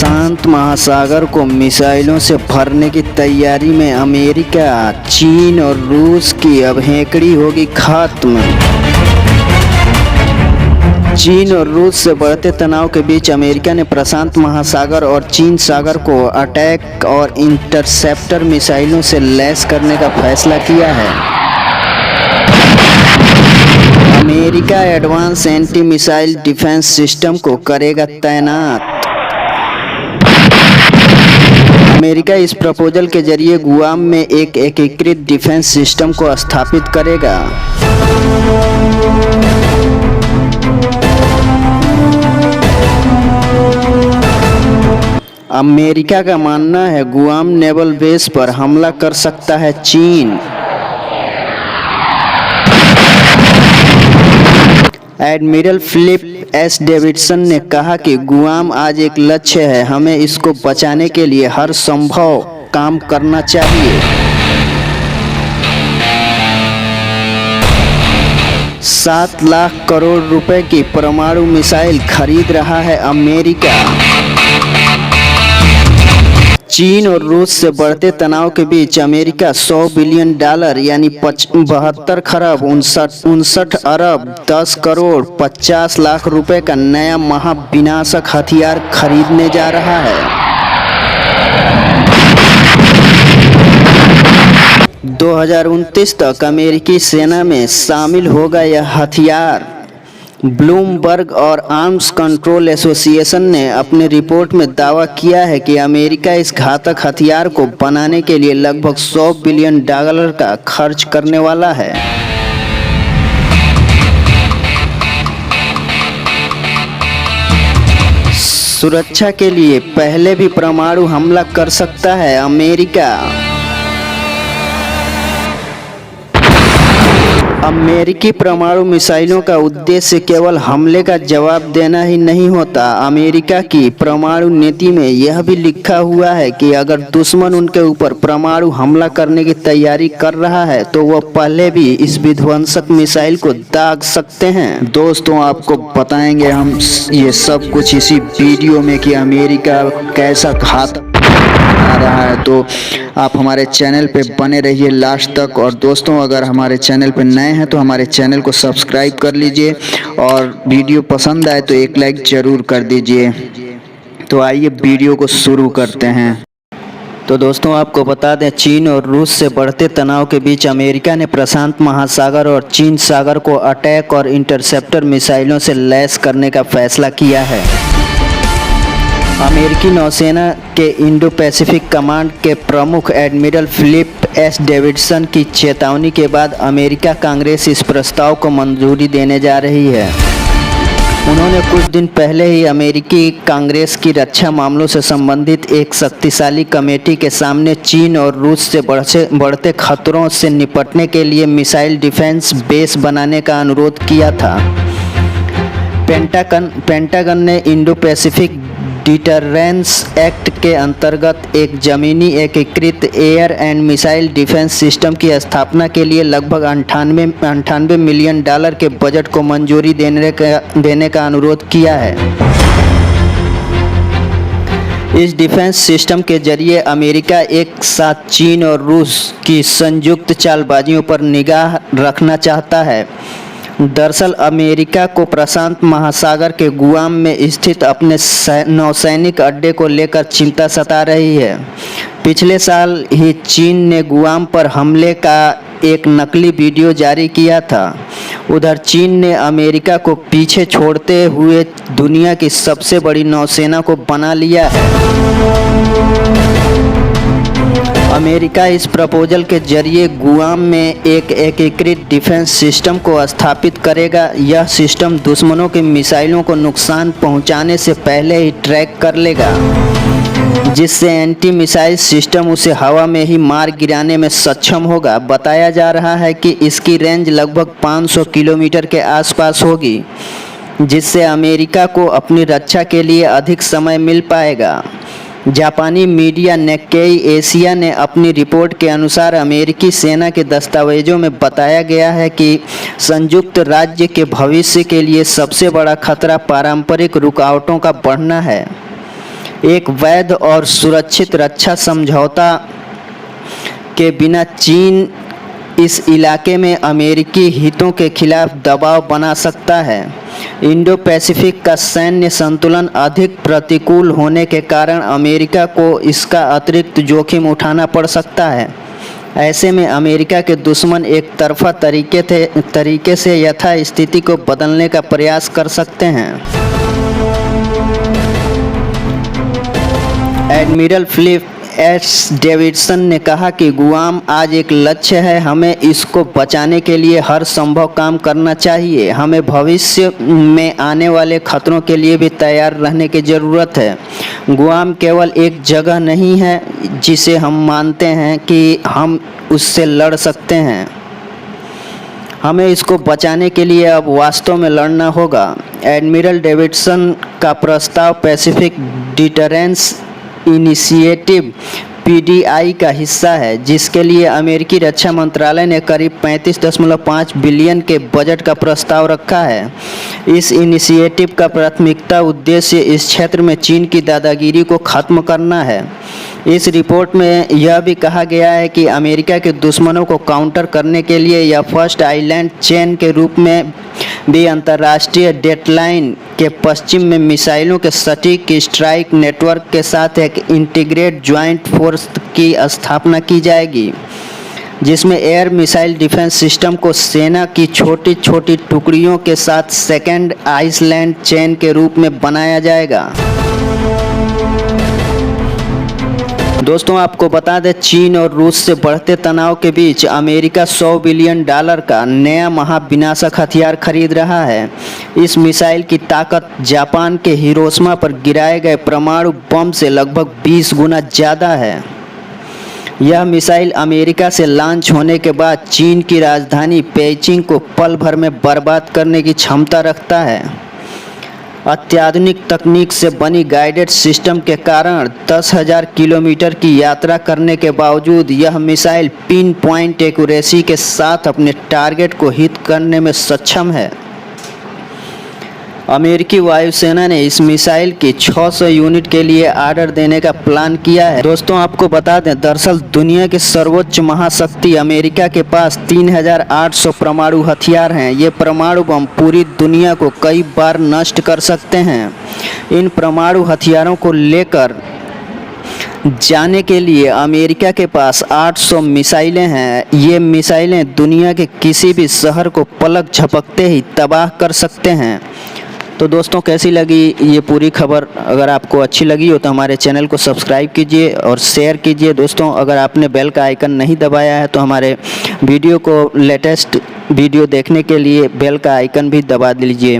प्रशांत महासागर को मिसाइलों से भरने की तैयारी में अमेरिका, चीन और रूस की अब हेकड़ी होगी खत्म। चीन और रूस से बढ़ते तनाव के बीच अमेरिका ने प्रशांत महासागर और चीन सागर को अटैक और इंटरसेप्टर मिसाइलों से लैस करने का फैसला किया है। America advance anti missile defence system को करेगा तैनात। अमेरिका इस प्रपोजल के जरिए गुआम में एक एकीकृत डिफेंस सिस्टम को स्थापित करेगा। अमेरिका का मानना है गुआम नेवल बेस पर हमला कर सकता है चीन। एडमिरल फिलिप एस डेविडसन ने कहा कि गुआम आज एक लक्ष्य है, हमें इसको बचाने के लिए हर संभव काम करना चाहिए। 7 लाख करोड़ रुपए की परमाणु मिसाइल खरीद रहा है अमेरिका। चीन और रूस से बढ़ते तनाव के बीच अमेरिका $100 बिलियन यानी 72 खरब 59 अरब 10 करोड़ 50 लाख रुपए का नया महाविनाशक हथियार खरीदने जा रहा है। 2029 तक अमेरिकी सेना में शामिल होगा यह हथियार। ब्लूमबर्ग और आर्म्स कंट्रोल एसोसिएशन ने अपनी रिपोर्ट में दावा किया है कि अमेरिका इस घातक हथियार को बनाने के लिए लगभग $100 बिलियन का खर्च करने वाला है। सुरक्षा के लिए पहले भी परमाणु हमला कर सकता है अमेरिका। अमेरिकी परमाणु मिसाइलों का उद्देश्य केवल हमले का जवाब देना ही नहीं होता। अमेरिका की परमाणु नीति में यह भी लिखा हुआ है कि अगर दुश्मन उनके ऊपर परमाणु हमला करने की तैयारी कर रहा है तो वह पहले भी इस विध्वंसक मिसाइल को दाग सकते हैं। दोस्तों, आपको बताएंगे हम ये सब कुछ इसी वीडियो में कि अमेरिका कैसा घातक आ रहा है, तो आप हमारे चैनल पे बने रहिए लास्ट तक। और दोस्तों, अगर हमारे चैनल पे नए हैं तो हमारे चैनल को सब्सक्राइब कर लीजिए और वीडियो पसंद आए तो एक लाइक ज़रूर कर दीजिए। तो आइए वीडियो को शुरू करते हैं। तो दोस्तों, आपको बता दें, चीन और रूस से बढ़ते तनाव के बीच अमेरिका ने प्रशांत महासागर और चीन सागर को अटैक और इंटरसेप्टर मिसाइलों से लैस करने का फैसला किया है। अमेरिकी नौसेना के इंडो पैसिफिक कमांड के प्रमुख एडमिरल फिलिप एस डेविडसन की चेतावनी के बाद अमेरिका कांग्रेस इस प्रस्ताव को मंजूरी देने जा रही है। उन्होंने कुछ दिन पहले ही अमेरिकी कांग्रेस की रक्षा मामलों से संबंधित एक शक्तिशाली कमेटी के सामने चीन और रूस से बढ़ते खतरों से निपटने के लिए मिसाइल डिफेंस बेस बनाने का अनुरोध किया था। पेंटागन ने इंडो पैसिफिक डिटरेंस एक्ट के अंतर्गत एक जमीनी एकीकृत air and missile defence system की स्थापना के लिए लगभग $98 मिलियन के बजट को मंजूरी देने का अनुरोध किया है। इस डिफेंस सिस्टम के जरिए अमेरिका एक साथ चीन और रूस की संयुक्त चालबाजियों पर निगाह रखना चाहता है। दरअसल अमेरिका को प्रशांत महासागर के गुआम में स्थित अपने नौसैनिक अड्डे को लेकर चिंता सता रही है। पिछले साल ही चीन ने गुआम पर हमले का एक नकली वीडियो जारी किया था। उधर चीन ने अमेरिका को पीछे छोड़ते हुए दुनिया की सबसे बड़ी नौसेना को बना लिया है। अमेरिका इस प्रपोजल के जरिए गुआम में एक एकीकृत डिफेंस सिस्टम को स्थापित करेगा। यह सिस्टम दुश्मनों के मिसाइलों को नुकसान पहुंचाने से पहले ही ट्रैक कर लेगा, जिससे एंटी मिसाइल सिस्टम उसे हवा में ही मार गिराने में सक्षम होगा। बताया जा रहा है कि इसकी रेंज लगभग 500 किलोमीटर के आसपास होगी, जिससे अमेरिका को अपनी रक्षा के लिए अधिक समय मिल पाएगा। जापानी मीडिया निक्केई एशिया ने अपनी रिपोर्ट के अनुसार अमेरिकी सेना के दस्तावेजों में बताया गया है कि संयुक्त राज्य के भविष्य के लिए सबसे बड़ा खतरा पारंपरिक रुकावटों का बढ़ना है। एक वैध और सुरक्षित रक्षा समझौता के बिना चीन इस इलाके में अमेरिकी हितों के खिलाफ दबाव बना सकता है। इंडो पैसिफिक का सैन्य संतुलन अधिक प्रतिकूल होने के कारण अमेरिका को इसका अतिरिक्त जोखिम उठाना पड़ सकता है। ऐसे में अमेरिका के दुश्मन एक तरफा तरीके से यथास्थिति को बदलने का प्रयास कर सकते हैं। एडमिरल फिलिप एस डेविडसन ने कहा कि गुआम आज एक लक्ष्य है, हमें इसको बचाने के लिए हर संभव काम करना चाहिए। हमें भविष्य में आने वाले खतरों के लिए भी तैयार रहने की ज़रूरत है। गुआम केवल एक जगह नहीं है जिसे हम मानते हैं कि हम उससे लड़ सकते हैं। हमें इसको बचाने के लिए अब वास्तव में लड़ना होगा। एडमिरल डेविडसन का प्रस्ताव पैसिफिक डिटरेंस इनिशिएटिव PDI का हिस्सा है, जिसके लिए अमेरिकी रक्षा मंत्रालय ने करीब 35.5 बिलियन के बजट का प्रस्ताव रखा है। इस इनिशिएटिव का प्राथमिकता उद्देश्य इस क्षेत्र में चीन की दादागिरी को खत्म करना है। इस रिपोर्ट में यह भी कहा गया है कि अमेरिका के दुश्मनों को काउंटर करने के लिए यह फर्स्ट आइलैंड चेन के रूप में भी अंतर्राष्ट्रीय डेडलाइन के पश्चिम में मिसाइलों के सटीक स्ट्राइक नेटवर्क के साथ एक इंटीग्रेटेड ज्वाइंट फोर्स की स्थापना की जाएगी, जिसमें एयर मिसाइल डिफेंस सिस्टम को सेना की छोटी छोटी टुकड़ियों के साथ सेकेंड आइसलैंड चेन के रूप में बनाया जाएगा। दोस्तों, आपको बता दें, चीन और रूस से बढ़ते तनाव के बीच अमेरिका $100 बिलियन का नया महाविनाशक हथियार खरीद रहा है। इस मिसाइल की ताकत जापान के हिरोशिमा पर गिराए गए परमाणु बम से लगभग 20 गुना ज़्यादा है। यह मिसाइल अमेरिका से लॉन्च होने के बाद चीन की राजधानी पेइचिंग को पल भर में बर्बाद करने की क्षमता रखता है। अत्याधुनिक तकनीक से बनी गाइडेड सिस्टम के कारण 10,000 किलोमीटर की यात्रा करने के बावजूद यह मिसाइल पिन पॉइंट एक्यूरेसी के साथ अपने टारगेट को हिट करने में सक्षम है। अमेरिकी वायुसेना ने इस मिसाइल की 600 यूनिट के लिए ऑर्डर देने का प्लान किया है। दोस्तों, आपको बता दें, दरअसल दुनिया की सर्वोच्च महाशक्ति अमेरिका के पास 3,800 परमाणु हथियार हैं। ये परमाणु बम पूरी दुनिया को कई बार नष्ट कर सकते हैं। इन परमाणु हथियारों को लेकर जाने के लिए अमेरिका के पास 800 मिसाइलें हैं। ये मिसाइलें दुनिया के किसी भी शहर को पलक झपकते ही तबाह कर सकते हैं। तो दोस्तों, कैसी लगी ये पूरी खबर? अगर आपको अच्छी लगी हो तो हमारे चैनल को सब्सक्राइब कीजिए और शेयर कीजिए। दोस्तों, अगर आपने बेल का आइकन नहीं दबाया है तो हमारे वीडियो को लेटेस्ट वीडियो देखने के लिए बेल का आइकन भी दबा दीजिए।